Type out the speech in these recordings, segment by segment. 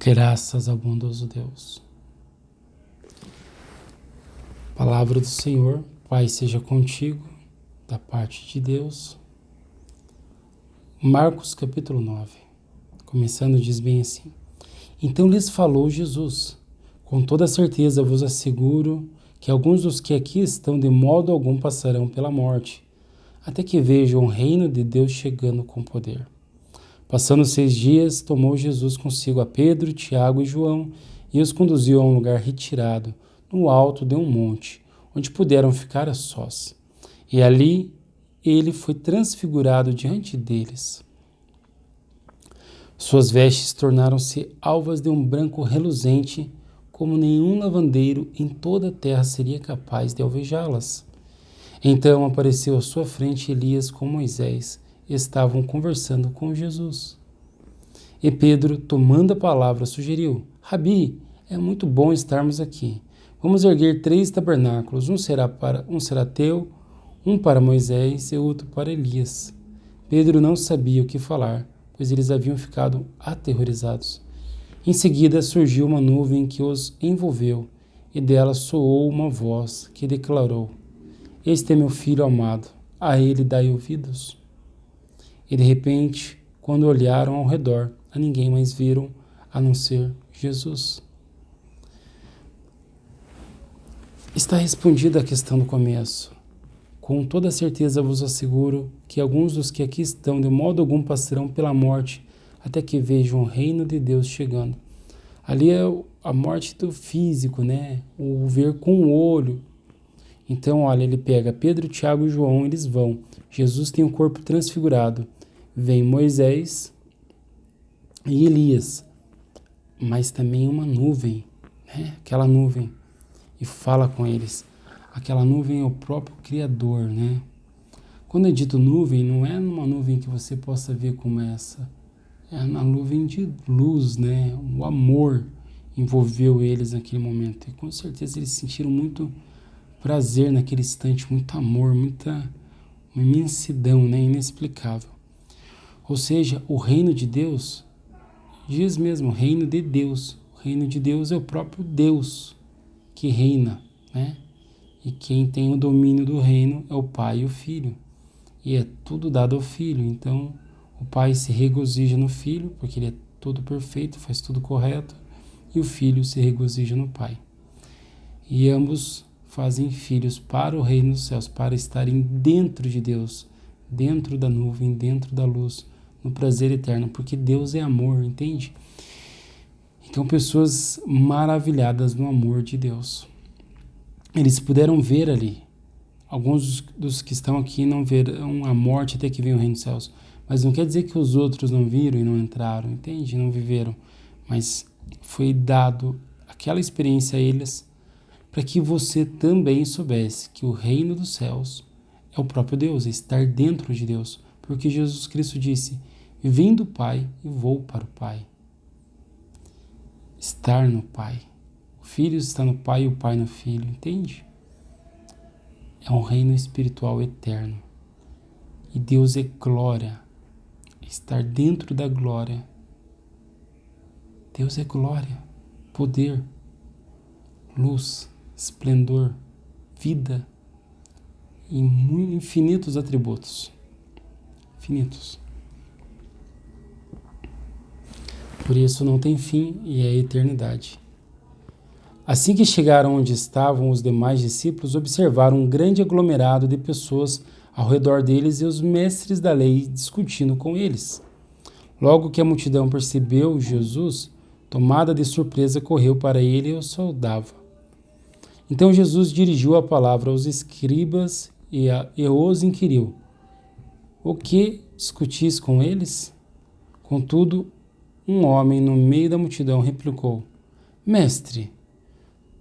Graças ao bondoso Deus. Palavra do Senhor, Pai seja contigo, da parte de Deus. Marcos capítulo 9, começando diz bem assim: Então lhes falou Jesus: Com toda certeza vos asseguro que alguns dos que aqui estão de modo algum passarão pela morte, até que vejam o reino de Deus chegando com poder. Passando 6 dias, tomou Jesus consigo a Pedro, Tiago e João e os conduziu a um lugar retirado, no alto de um monte, onde puderam ficar a sós. E ali ele foi transfigurado diante deles. Suas vestes tornaram-se alvas de um branco reluzente, como nenhum lavandeiro em toda a terra seria capaz de alvejá-las. Então apareceu à sua frente Elias com Moisés, e estavam conversando com Jesus. E Pedro, tomando a palavra, sugeriu: Rabi, é muito bom estarmos aqui. Vamos erguer 3 tabernáculos, um será teu, um para Moisés e outro para Elias. Pedro não sabia o que falar, pois eles haviam ficado aterrorizados. Em seguida surgiu uma nuvem que os envolveu, e dela soou uma voz que declarou: Este é meu filho amado, a ele dai ouvidos. E de repente, quando olharam ao redor, a ninguém mais viram a não ser Jesus. Está respondida a questão do começo. Com toda certeza vos asseguro que alguns dos que aqui estão de modo algum passarão pela morte, até que vejam o reino de Deus chegando. Ali é a morte do físico, né? O ver com o olho. Então, olha, ele pega Pedro, Tiago e João, eles vão. Jesus tem o corpo transfigurado. Vem Moisés e Elias, mas também uma nuvem, né? Aquela nuvem, e fala com eles. Aquela nuvem é o próprio Criador, né? Quando é dito nuvem, não é uma nuvem que você possa ver como essa. É uma nuvem de luz, né? O amor envolveu eles naquele momento. E com certeza eles sentiram muito prazer naquele instante, muito amor, uma imensidão, né? Inexplicável. Ou seja, o reino de Deus, diz mesmo, reino de Deus. O reino de Deus é o próprio Deus que reina, né? E quem tem o domínio do reino é o Pai e o Filho. E é tudo dado ao Filho. Então, o Pai se regozija no Filho, porque ele é todo perfeito, faz tudo correto. E o Filho se regozija no Pai. E ambos fazem filhos para o reino dos céus, para estarem dentro de Deus, dentro da nuvem, dentro da luz, no prazer eterno, porque Deus é amor, entende? Então, pessoas maravilhadas no amor de Deus. Eles puderam ver ali. Alguns dos que estão aqui não verão a morte até que venha o reino dos céus. Mas não quer dizer que os outros não viram e não entraram, entende? Não viveram. Mas foi dado aquela experiência a eles para que você também soubesse que o reino dos céus é o próprio Deus, é estar dentro de Deus. Porque Jesus Cristo disse: Vim do Pai e vou para o Pai. Estar no Pai. O Filho está no Pai e o Pai no Filho, entende? É um reino espiritual eterno. E Deus é glória. Estar dentro da glória. Deus é glória, poder, luz, esplendor, vida e infinitos atributos. Infinitos. Por isso não tem fim e é a eternidade. Assim que chegaram onde estavam os demais discípulos, observaram um grande aglomerado de pessoas ao redor deles e os mestres da lei discutindo com eles. Logo que a multidão percebeu Jesus, tomada de surpresa, correu para ele e o saudava. Então Jesus dirigiu a palavra aos escribas e os inquiriu: O que discutis com eles? Contudo, um homem no meio da multidão replicou: Mestre,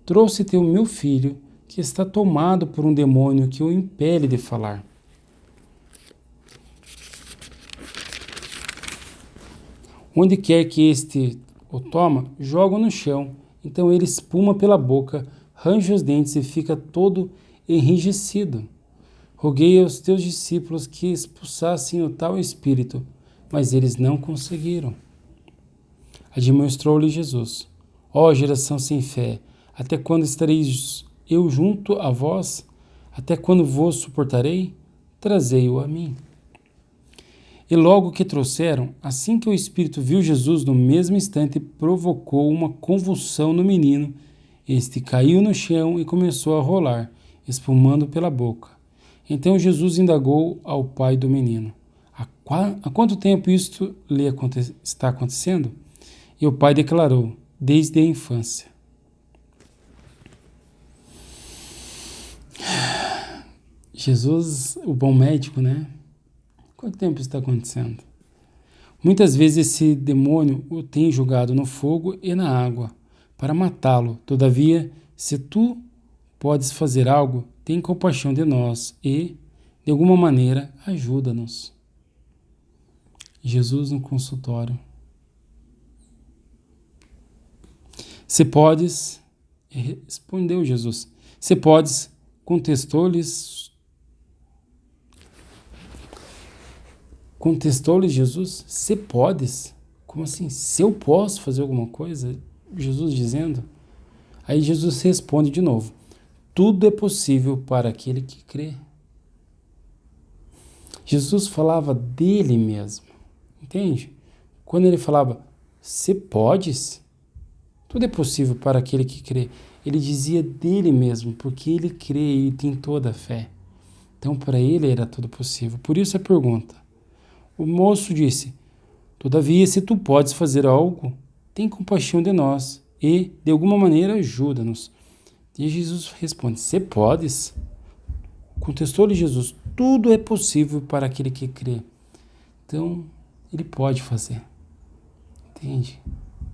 trouxe-te o meu filho, que está tomado por um demônio que o impele de falar. Onde quer que este o toma, joga no chão. Então ele espuma pela boca, range os dentes e fica todo enrijecido. Roguei aos teus discípulos que expulsassem o tal espírito, mas eles não conseguiram. Admoestou-lhe Jesus: Ó geração sem fé, até quando estarei eu junto a vós? Até quando vos suportarei? Trazei-o a mim. E logo que trouxeram, assim que o espírito viu Jesus, no mesmo instante provocou uma convulsão no menino. Este caiu no chão e começou a rolar, espumando pela boca. Então Jesus indagou ao pai do menino: Há quanto tempo isto lhe está acontecendo? E o pai declarou: Desde a infância. Jesus, o bom médico, né? Quanto tempo isso está acontecendo? Muitas vezes esse demônio o tem jogado no fogo e na água para matá-lo. Todavia, se tu podes fazer algo, tem compaixão de nós e, de alguma maneira, ajuda-nos. Jesus no consultório. Se podes, respondeu Jesus. Se podes, contestou-lhe Jesus, se podes? Como assim? Se eu posso fazer alguma coisa? Jesus dizendo. Aí Jesus responde de novo: tudo é possível para aquele que crê. Jesus falava dele mesmo, entende? Quando ele falava, se podes? Tudo é possível para aquele que crê. Ele dizia dele mesmo, porque ele crê e tem toda a fé. Então, para ele era tudo possível. Por isso a pergunta. O moço disse: todavia, se tu podes fazer algo, tem compaixão de nós e, de alguma maneira, ajuda-nos. E Jesus responde: se podes? Contestou-lhe Jesus: tudo é possível para aquele que crê. Então, ele pode fazer. Entende?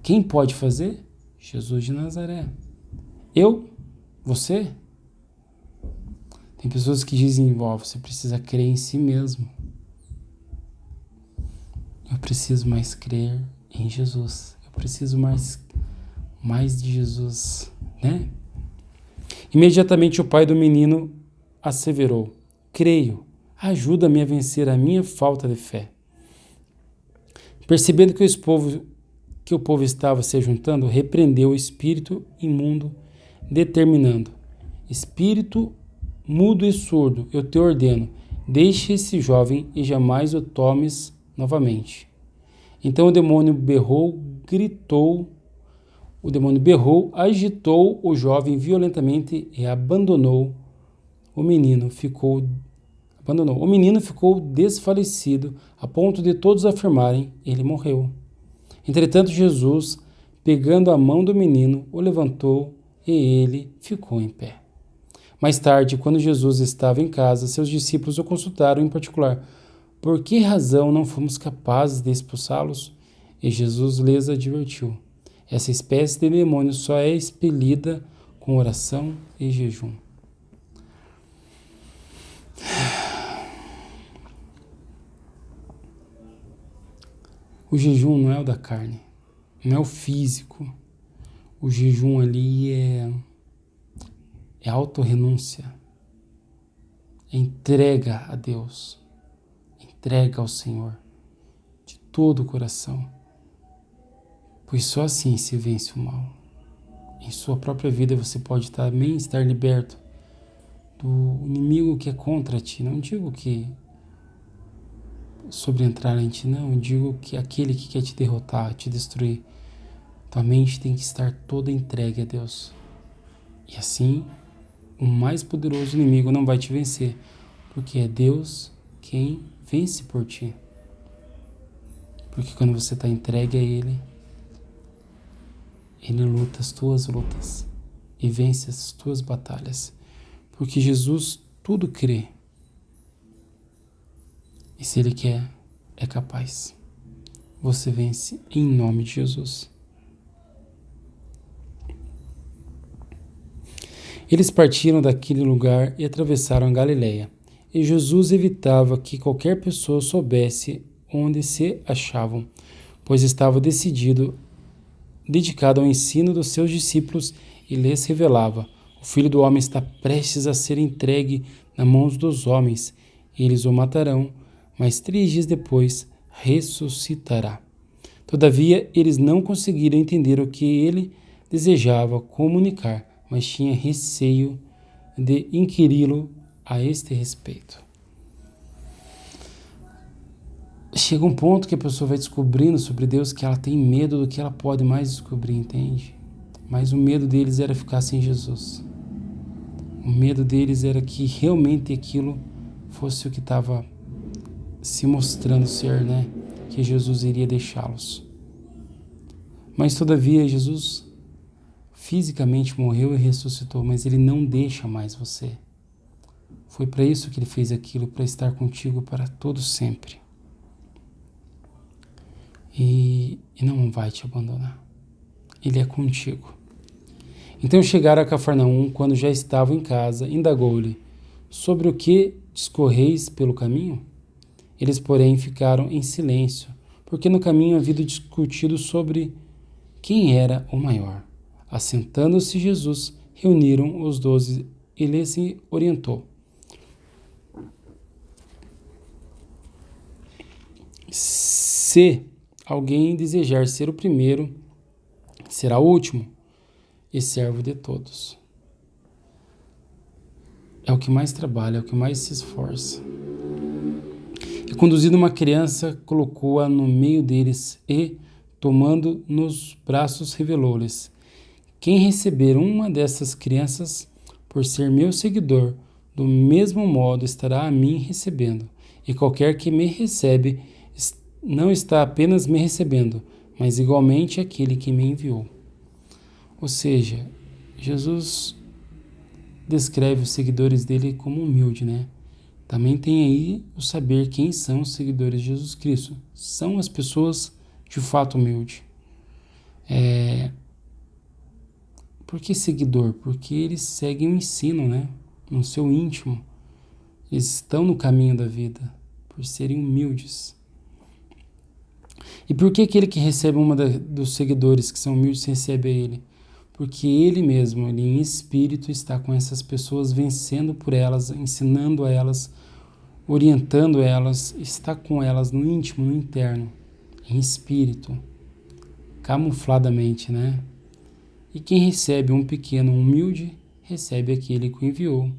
Quem pode fazer? Jesus de Nazaré. Eu? Você? Tem pessoas que dizem: você precisa crer em si mesmo. Eu preciso mais crer em Jesus. Eu preciso mais de Jesus, né? Imediatamente o pai do menino asseverou: creio, ajuda-me a vencer a minha falta de fé. Percebendo que o povo estava se juntando, repreendeu o espírito imundo, determinando: espírito mudo e surdo, eu te ordeno, deixe esse jovem e jamais o tomes novamente. Então o demônio berrou, agitou o jovem violentamente e abandonou. O menino ficou desfalecido, a ponto de todos afirmarem: ele morreu. Entretanto, Jesus, pegando a mão do menino, o levantou e ele ficou em pé. Mais tarde, quando Jesus estava em casa, seus discípulos o consultaram em particular: por que razão não fomos capazes de expulsá-los? E Jesus lhes advertiu: essa espécie de demônio só é expelida com oração e jejum. O jejum não é o da carne, não é o físico. O jejum ali é autorrenúncia, é entrega a Deus, entrega ao Senhor, de todo o coração. Pois só assim se vence o mal. Em sua própria vida você pode também estar liberto do inimigo que é contra ti. Não digo que sobreentrar em ti, não. Digo que aquele que quer te derrotar, te destruir. Tua mente tem que estar toda entregue a Deus. E assim, o mais poderoso inimigo não vai te vencer, porque é Deus quem vence por ti. Porque quando você está entregue a Ele, Ele luta as tuas lutas e vence as tuas batalhas. Porque Jesus tudo crê. E se Ele quer, é capaz. Você vence em nome de Jesus. Eles partiram daquele lugar e atravessaram a Galileia. E Jesus evitava que qualquer pessoa soubesse onde se achavam, pois estava dedicado ao ensino dos seus discípulos e lhes revelava: o Filho do Homem está prestes a ser entregue nas mãos dos homens. Eles o matarão, mas 3 dias depois ressuscitará. Todavia, eles não conseguiram entender o que ele desejava comunicar, mas tinha receio de inquiri-lo a este respeito. Chega um ponto que a pessoa vai descobrindo sobre Deus que ela tem medo do que ela pode mais descobrir, entende? Mas o medo deles era ficar sem Jesus. O medo deles era que realmente aquilo fosse o que estava se mostrando ser, né? Que Jesus iria deixá-los. Mas todavia Jesus fisicamente morreu e ressuscitou, mas ele não deixa mais você. Foi para isso que ele fez aquilo, para estar contigo para todo sempre. E não vai te abandonar. Ele é contigo. Então chegaram a Cafarnaum, quando já estavam em casa, indagou-lhe: sobre o que discorreis pelo caminho? Eles, porém, ficaram em silêncio, porque no caminho haviam discutido sobre quem era o maior. Assentando-se Jesus, reuniram os 12 e lhes orientou: se alguém desejar ser o primeiro, será o último e servo de todos. É o que mais trabalha, é o que mais se esforça. E conduzindo uma criança, colocou-a no meio deles e, tomando nos braços, revelou-lhes: quem receber uma dessas crianças, por ser meu seguidor, do mesmo modo estará a mim recebendo. E qualquer que me recebe, não está apenas me recebendo, mas igualmente aquele que me enviou. Ou seja, Jesus descreve os seguidores dele como humilde, né? Também tem aí o saber quem são os seguidores de Jesus Cristo. São as pessoas de fato humildes. Por que seguidor? Porque eles seguem o ensino, né? No seu íntimo. Eles estão no caminho da vida, por serem humildes. E por que aquele que recebe dos seguidores que são humildes recebe a ele? Porque ele mesmo, ele em espírito, está com essas pessoas, vencendo por elas, ensinando a elas, orientando elas, está com elas no íntimo, no interno, em espírito, camufladamente, né? E quem recebe um pequeno humilde, recebe aquele que o enviou,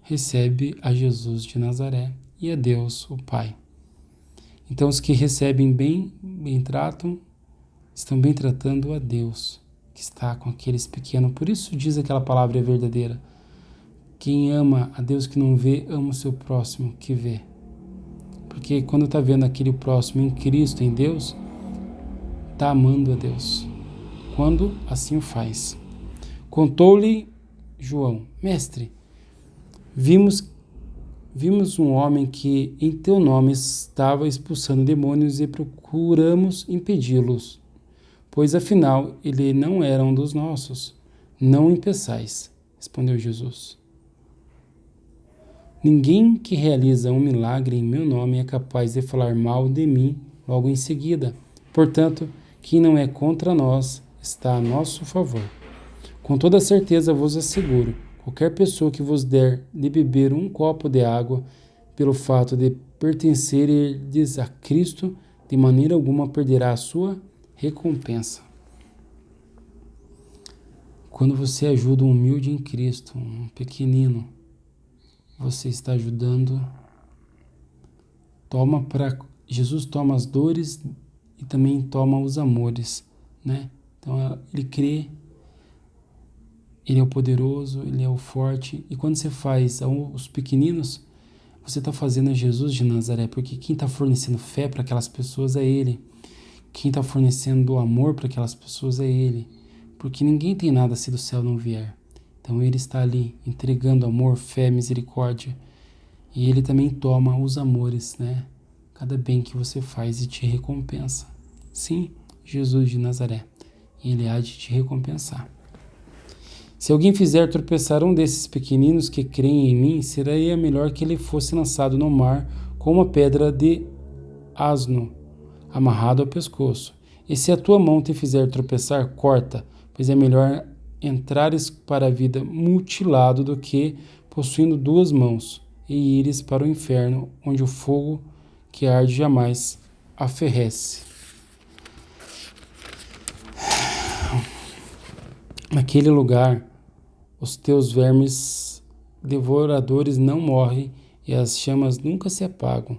recebe a Jesus de Nazaré e a Deus, o Pai. Então os que recebem bem tratam, estão bem tratando a Deus, que está com aqueles pequenos. Por isso diz aquela palavra verdadeira: quem ama a Deus que não vê, ama o seu próximo que vê. Porque quando está vendo aquele próximo em Cristo, em Deus, está amando a Deus. Quando assim o faz. Contou-lhe João: mestre, vimos um homem que em teu nome estava expulsando demônios e procuramos impedi-los, pois afinal ele não era um dos nossos. Não impeçais, respondeu Jesus. Ninguém que realiza um milagre em meu nome é capaz de falar mal de mim logo em seguida. Portanto, quem não é contra nós está a nosso favor. Com toda certeza vos asseguro, qualquer pessoa que vos der de beber um copo de água, pelo fato de pertencerdes a Cristo, de maneira alguma perderá a sua recompensa. Quando você ajuda um humilde em Cristo, um pequenino, você está ajudando. Jesus toma as dores e também toma os amores, né? Então ele crê, ele é o poderoso, ele é o forte. E quando você faz os pequeninos, você está fazendo a Jesus de Nazaré, porque quem está fornecendo fé para aquelas pessoas é ele. Quem está fornecendo amor para aquelas pessoas é ele. Porque ninguém tem nada se do céu não vier. Então ele está ali entregando amor, fé, misericórdia. E ele também toma os amores, né? Cada bem que você faz e te recompensa. Sim, Jesus de Nazaré. Ele há de te recompensar. Se alguém fizer tropeçar um desses pequeninos que creem em mim, seria melhor que ele fosse lançado no mar com uma pedra de asno amarrado ao pescoço. E se a tua mão te fizer tropeçar, corta, pois é melhor entrares para a vida mutilado do que possuindo 2 mãos e ires para o inferno, onde o fogo que arde jamais aferrece. Naquele lugar, os teus vermes devoradores não morrem e as chamas nunca se apagam.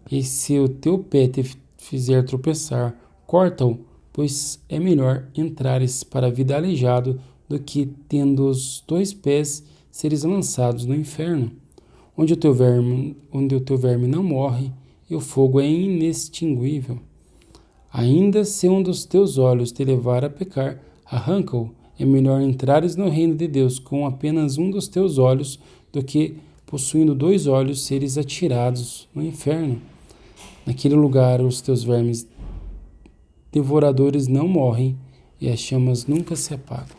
E se o teu pé te fizer tropeçar, corta-o, pois é melhor entrares para a vida aleijado do que, tendo os 2 pés, seres lançados no inferno, onde o teu verme não morre e o fogo é inextinguível. Ainda se um dos teus olhos te levar a pecar, arranca-o. É melhor entrares no reino de Deus com apenas um dos teus olhos do que, possuindo 2 olhos, seres atirados no inferno. Naquele lugar os teus vermes devoradores não morrem e as chamas nunca se apagam.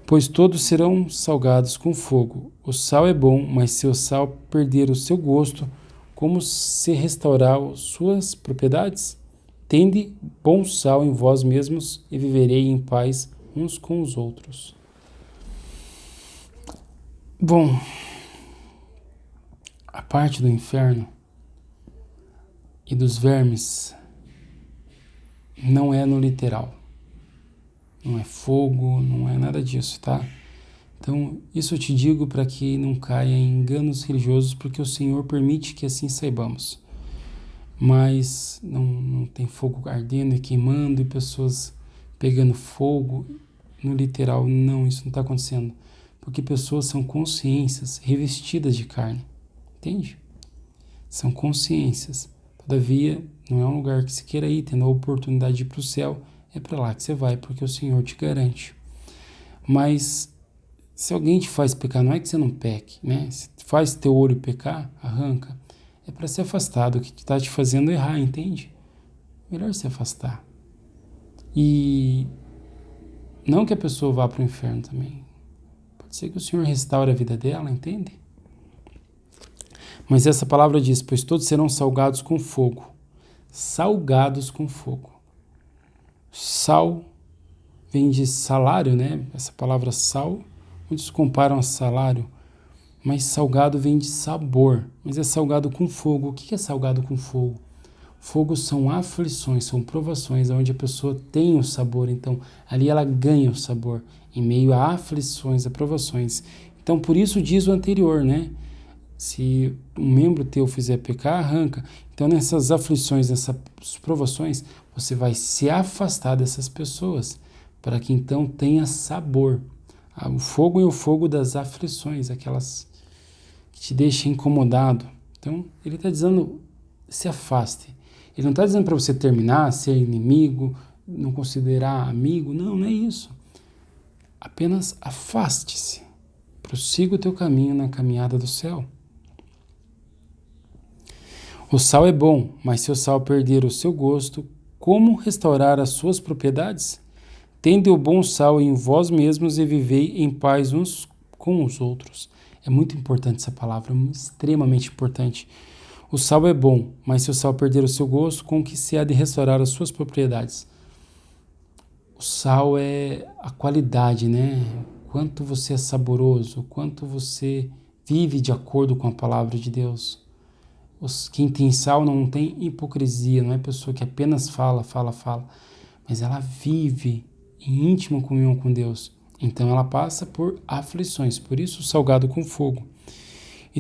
Pois todos serão salgados com fogo. O sal é bom, mas se o sal perder o seu gosto, como se restaurar suas propriedades? Tende bom sal em vós mesmos e viverei em paz uns com os outros. Bom, a parte do inferno e dos vermes não é no literal. Não é fogo, não é nada disso, tá? Então, isso eu te digo para que não caia em enganos religiosos, porque o Senhor permite que assim saibamos. Mas não tem fogo ardendo e queimando e pessoas pegando fogo. No literal, não, isso não está acontecendo. Porque pessoas são consciências revestidas de carne, entende? São consciências. Todavia, não é um lugar que se queira ir, tendo a oportunidade de ir para o céu, é para lá que você vai, porque o Senhor te garante. Mas se alguém te faz pecar, não é que você não peque, né? Se faz teu olho pecar, arranca. É para se afastar do que está te fazendo errar, entende? Melhor se afastar. E não que a pessoa vá para o inferno também. Pode ser que o Senhor restaure a vida dela, entende? Mas essa palavra diz, pois todos serão salgados com fogo. Salgados com fogo. Sal vem de salário, né? Essa palavra sal, muitos comparam a salário, mas salgado vem de sabor, mas é salgado com fogo. O que é salgado com fogo? Fogo são aflições, são provações, onde a pessoa tem o sabor, então ali ela ganha o sabor, em meio a aflições, a provações. Então por isso diz o anterior, né? Se um membro teu fizer pecar, arranca. Então nessas aflições, nessas provações, você vai se afastar dessas pessoas, para que então tenha sabor. O fogo é o fogo das aflições, aquelas que te deixam incomodado. Então ele está dizendo, se afaste. Ele não está dizendo para você terminar, ser inimigo, não considerar amigo, não é isso. Apenas afaste-se, prossiga o teu caminho na caminhada do céu. O sal é bom, mas se o sal perder o seu gosto, como restaurar as suas propriedades? Tende o bom sal em vós mesmos e vivei em paz uns com os outros. É muito importante essa palavra, extremamente importante. O sal é bom, mas se o sal perder o seu gosto, com que se há de restaurar as suas propriedades? O sal é a qualidade, né? Quanto você é saboroso, quanto você vive de acordo com a palavra de Deus. Quem tem sal não tem hipocrisia, não é pessoa que apenas fala, mas ela vive em íntima comunhão com Deus. Então ela passa por aflições, por isso salgado com fogo. E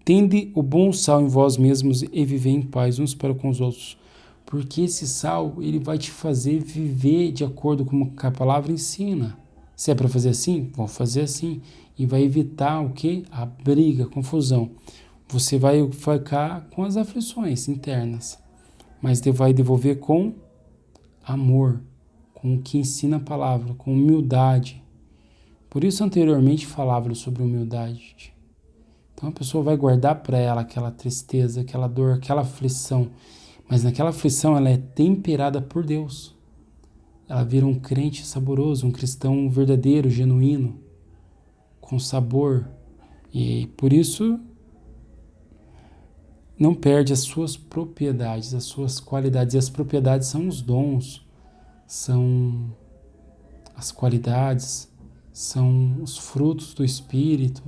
tende o bom sal em vós mesmos e viver em paz uns para com os outros. Porque esse sal, ele vai te fazer viver de acordo com o que a palavra ensina. Se é para fazer assim, vamos fazer assim. E vai evitar o quê? A briga, a confusão. Você vai ficar com as aflições internas, mas vai devolver com amor, com o que ensina a palavra, com humildade. Por isso anteriormente falava sobre humildade. Então a pessoa vai guardar para ela aquela tristeza, aquela dor, aquela aflição, mas naquela aflição ela é temperada por Deus. Ela vira um crente saboroso, um cristão verdadeiro, genuíno, com sabor. E por isso não perde as suas propriedades, as suas qualidades. E as propriedades são os dons, são as qualidades, são os frutos do Espírito,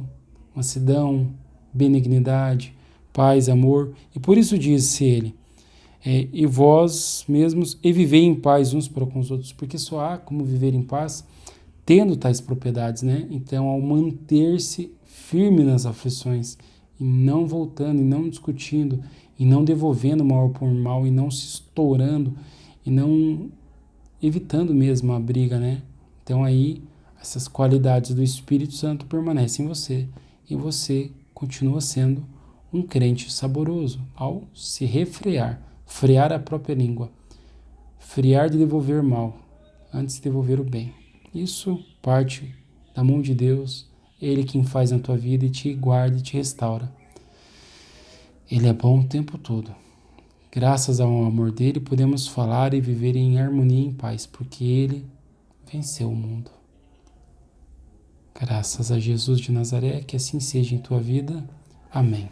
mansidão, benignidade, paz, amor. E por isso disse ele, E vós mesmos, e vivei em paz uns para com os outros, porque só há como viver em paz tendo tais propriedades, né? Então, ao manter-se firme nas aflições, e não voltando, e não discutindo, e não devolvendo mal por mal, e não se estourando, e não evitando mesmo a briga, né? Então aí essas qualidades do Espírito Santo permanecem em você, e você continua sendo um crente saboroso ao se refrear, frear a própria língua, frear de devolver mal, antes de devolver o bem. Isso parte da mão de Deus, Ele quem faz na tua vida e te guarda e te restaura. Ele é bom o tempo todo. Graças ao amor dele, podemos falar e viver em harmonia e em paz, porque ele venceu o mundo. Graças a Jesus de Nazaré, que assim seja em tua vida. Amém.